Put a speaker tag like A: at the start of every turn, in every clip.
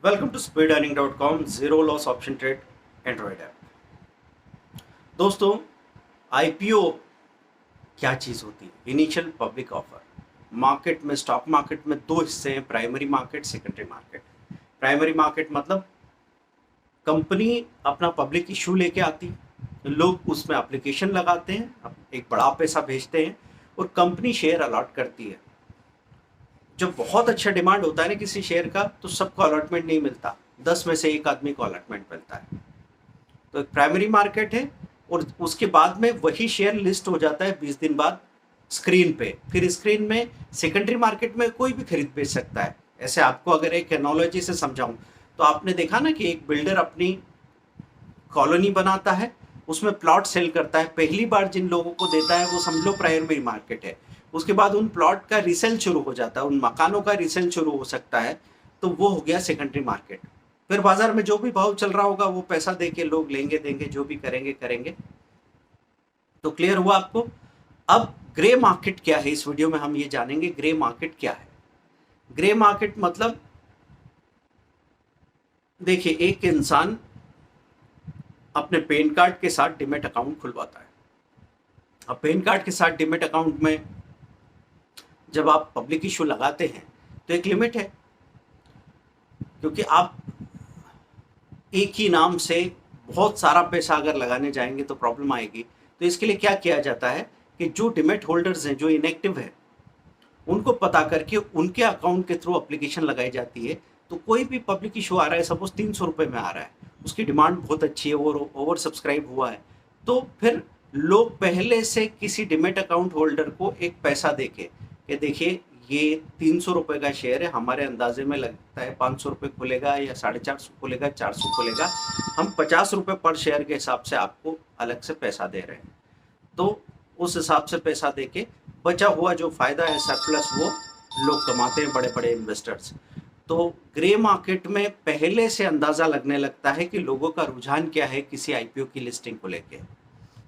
A: Welcome to speedearning.com zero loss option trade android app. दोस्तों, IPO क्या चीज़ होती है? Initial public offer. मार्केट में, स्टॉक मार्केट में दो हिस्से हैं, primary market, secondary market. Primary market मतलब कंपनी अपना पब्लिक इशू लेके आती है, लोग उसमें एप्लीकेशन लगाते हैं, एक बड़ा पैसा भेजते हैं और कंपनी शेयर अलॉट करती है। जब बहुत अच्छा डिमांड होता है ना किसी शेयर का, तो सबको अलॉटमेंट नहीं मिलता, 10 में से एक आदमी को अलॉटमेंट मिलता है। तो एक प्राइमरी मार्केट है और उसके बाद में वही शेयर लिस्ट हो जाता है 20 दिन बाद स्क्रीन पे। फिर स्क्रीन में सेकेंडरी मार्केट में कोई भी खरीद बेच सकता है। ऐसे आपको अगर एक एनालॉजी से समझाऊं तो आपने देखा ना कि एक बिल्डर अपनी कॉलोनी बनाता है, उसमें प्लॉट सेल करता है, पहली बार जिन लोगों को देता है वो समझ लो प्राइमरी मार्केट है। उसके बाद उन प्लॉट का रीसेल शुरू हो जाता है, उन मकानों का रीसेल शुरू हो सकता है, तो वो हो गया सेकेंडरी मार्केट। फिर बाजार में जो भी भाव चल रहा होगा वो पैसा देके लोग लेंगे, देंगे, जो भी करेंगे। तो क्लियर हुआ आपको? अब ग्रे मार्केट क्या है, इस वीडियो में हम ये जानेंगे ग्रे मार्केट क्या है। ग्रे मार्केट मतलब देखिए, एक इंसान अपने पैन कार्ड के साथ डीमैट अकाउंट खुलवाता है। अब पैन कार्ड के साथ डीमैट अकाउंट में जब आप पब्लिक इशू लगाते हैं तो एक लिमिट है, क्योंकि आप एक ही नाम से बहुत सारा पैसा अगर लगाने जाएंगे तो प्रॉब्लम आएगी। तो इसके लिए क्या किया जाता है कि जो डीमैट होल्डर्स हैं, जो इनएक्टिव है, उनको पता करके उनके अकाउंट के थ्रू एप्लीकेशन लगाई जाती है। तो कोई भी पब्लिक इशू आ रहा है, सपोज 300 रुपये में आ रहा है, उसकी डिमांड बहुत अच्छी है और ओवर सब्सक्राइब हुआ है, तो फिर लोग पहले से किसी डीमैट अकाउंट होल्डर को एक पैसा देके कि देखिए ये 300 रुपये का शेयर है, हमारे अंदाजे में लगता है 500 रुपये खुलेगा या 450 खुलेगा, 400 खुलेगा, हम 50 रुपये पर शेयर के हिसाब से आपको अलग से पैसा दे रहे हैं। तो उस हिसाब से पैसा देके बचा हुआ जो फायदा है, सरप्लस, वो लोग कमाते हैं, बड़े बड़े इन्वेस्टर्स। तो ग्रे मार्केट में पहले से अंदाजा लगने लगता है कि लोगों का रुझान क्या है किसी आईपीओ की लिस्टिंग को लेके।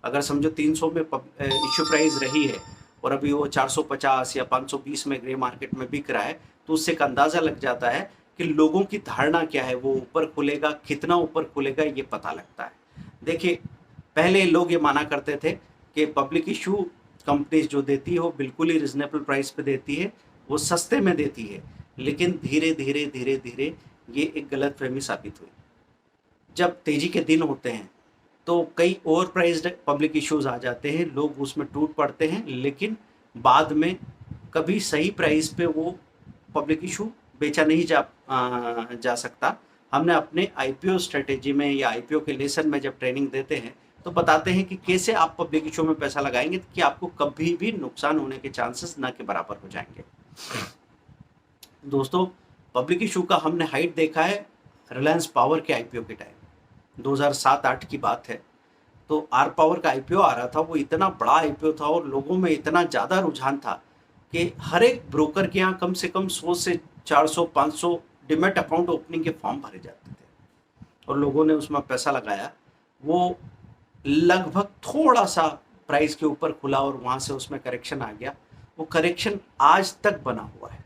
A: अगर समझो 300 में इश्यू प्राइस रही है और अभी वो 450 या 520 में ग्रे मार्केट में बिक रहा है, तो उससे एक अंदाजा लग जाता है कि लोगों की धारणा क्या है, वो ऊपर खुलेगा, कितना ऊपर खुलेगा, ये पता लगता है। देखिए, पहले लोग ये माना करते थे कि पब्लिक इशू कंपनीज जो देती है वो बिल्कुल ही रिजनेबल प्राइस पे देती है, वो सस्ते में देती है, लेकिन धीरे धीरे धीरे धीरे ये एक गलत फहमी साबित हुई। जब तेजी के दिन होते हैं तो कई ओवर प्राइज्ड पब्लिक इश्यूज आ जाते हैं, लोग उसमें टूट पड़ते हैं, लेकिन बाद में कभी सही प्राइस पे वो पब्लिक इशू बेचा नहीं जा सकता। हमने अपने आईपीओ स्ट्रेटेजी में या आईपीओ के लेसन में जब ट्रेनिंग देते हैं तो बताते हैं कि कैसे आप पब्लिक इशू में पैसा लगाएंगे कि आपको कभी भी नुकसान होने के चांसेस ना के बराबर हो जाएंगे। दोस्तों, पब्लिक इशू का हमने हाइट देखा है रिलायंस पावर के आईपीओ के टाइम, 2007-8 की बात है। तो आर पावर का आईपीओ आ रहा था, वो इतना बड़ा आईपीओ था और लोगों में इतना ज़्यादा रुझान था कि हर एक ब्रोकर के यहाँ कम से कम 100 से 400-500 डीमैट अकाउंट ओपनिंग के फॉर्म भरे जाते थे और लोगों ने उसमें पैसा लगाया। वो लगभग थोड़ा सा प्राइस के ऊपर खुला और वहाँ से उसमें करेक्शन आ गया। वो करेक्शन आज तक बना हुआ है।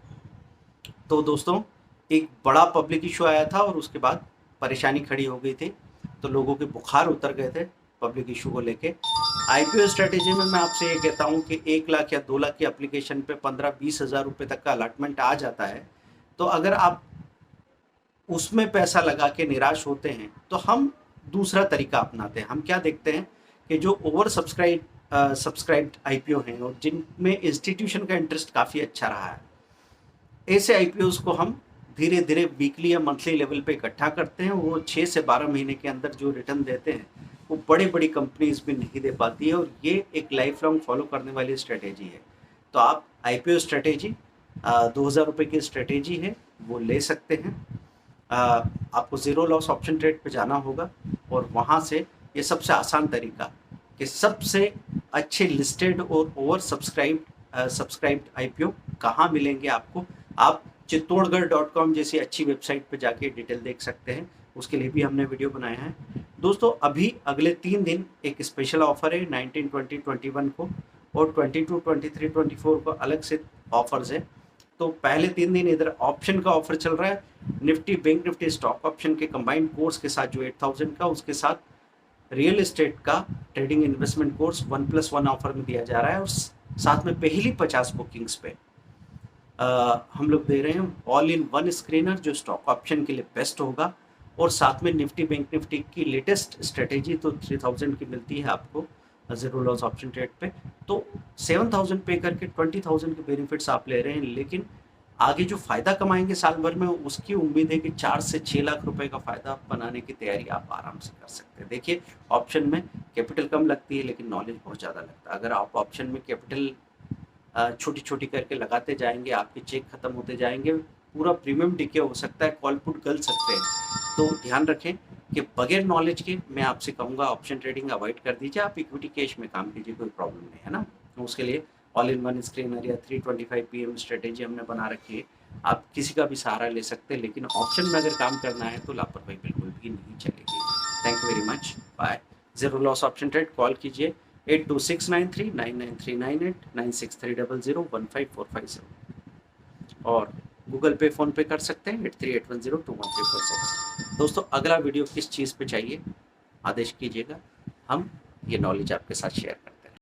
A: तो दोस्तों, एक बड़ा पब्लिक इशू आया था और उसके बाद परेशानी खड़ी हो गई थी, तो लोगों के बुखार उतर गए थे पब्लिक इशू को लेके। आईपीओ स्ट्रेटेजी में मैं आपसे ये कहता हूँ कि 1 लाख या 2 लाख की एप्लीकेशन पे 15-20 हज़ार रुपये तक का अलॉटमेंट आ जाता है। तो अगर आप उसमें पैसा लगा के निराश होते हैं तो हम दूसरा तरीका अपनाते हैं। हम क्या देखते हैं कि जो ओवर सब्सक्राइब्ड आईपीओ हैं और जिनमें इंस्टीट्यूशन का इंटरेस्ट काफ़ी अच्छा रहा है, ऐसे आईपीओस को हम धीरे धीरे वीकली या मंथली लेवल पे इकट्ठा करते हैं। वो 6 से 12 महीने के अंदर जो रिटर्न देते हैं वो बड़ी बड़ी कंपनीज भी नहीं दे पाती है, और ये एक लाइफ लॉन्ग फॉलो करने वाली स्ट्रेटेजी है। तो आप आईपीओ स्ट्रेटेजी 2000 रुपये की स्ट्रेटेजी है, वो ले सकते हैं। आपको जीरो लॉस ऑप्शन ट्रेड पे जाना होगा और वहाँ से ये सबसे आसान तरीका कि सबसे अच्छे लिस्टेड और ओवर सब्सक्राइब्ड आईपीओ कहाँ मिलेंगे आपको, आप चित्तौड़गढ़.com जैसी अच्छी वेबसाइट पे जाके डिटेल देख सकते हैं। उसके लिए भी हमने वीडियो बनाया है। दोस्तों, अभी अगले 3 दिन एक स्पेशल ऑफर है 19, 20, 21 को, और 22, 23, 24 को अलग से ऑफर्स है। तो पहले 3 दिन इधर ऑप्शन का ऑफर चल रहा है Nifty bank Nifty stock option के कंबाइंड कोर्स के साथ जो 8000 का, उसके साथ रियल एस्टेट का ट्रेडिंग इन्वेस्टमेंट कोर्स 1+1 ऑफर में दिया जा रहा है, और साथ में पहली 50 बुकिंग्स पे हम लोग दे रहे हैं ऑल इन वन स्क्रीनर जो स्टॉक ऑप्शन के लिए बेस्ट होगा, और साथ में निफ्टी बैंक निफ्टी की लेटेस्ट स्ट्रेटेजी तो 3000 की मिलती है आपको जीरो लॉस ऑप्शन ट्रेड पे। तो 7000 पे करके 20000 के बेनिफिट्स आप ले रहे हैं, लेकिन आगे जो फ़ायदा कमाएंगे साल भर में उसकी उम्मीद है कि 4 से 6 लाख रुपए का फ़ायदा बनाने की तैयारी आप आराम से कर सकते हैं। देखिए, ऑप्शन में कैपिटल कम लगती है लेकिन नॉलेज बहुत ज़्यादा लगता है। अगर आप ऑप्शन में कैपिटल छोटी छोटी करके लगाते जाएंगे, आपके चेक खत्म होते जाएंगे, पूरा प्रीमियम डिके हो सकता है, कॉल पुट गल सकते हैं। तो ध्यान रखें कि बगैर नॉलेज के मैं आपसे कहूँगा ऑप्शन ट्रेडिंग अवॉइड कर दीजिए, आप इक्विटी कैश में काम कीजिए, कोई प्रॉब्लम नहीं है ना। तो उसके लिए ऑल इन वन स्क्रीनर या 325 PM स्ट्रेटेजी हमने बना रखी है, आप किसी का भी सहारा ले सकते हैं, लेकिन ऑप्शन में अगर काम करना है तो लापरवाही बिल्कुल भी नहीं चलेगी। Thank you very much, bye. Zero loss option trade call कीजिए 8269399398 9630015450, और गूगल पे फ़ोन पे कर सकते हैं 8381021346। दोस्तों, अगला वीडियो किस चीज़ पे चाहिए आदेश कीजिएगा, हम ये नॉलेज आपके साथ शेयर करें।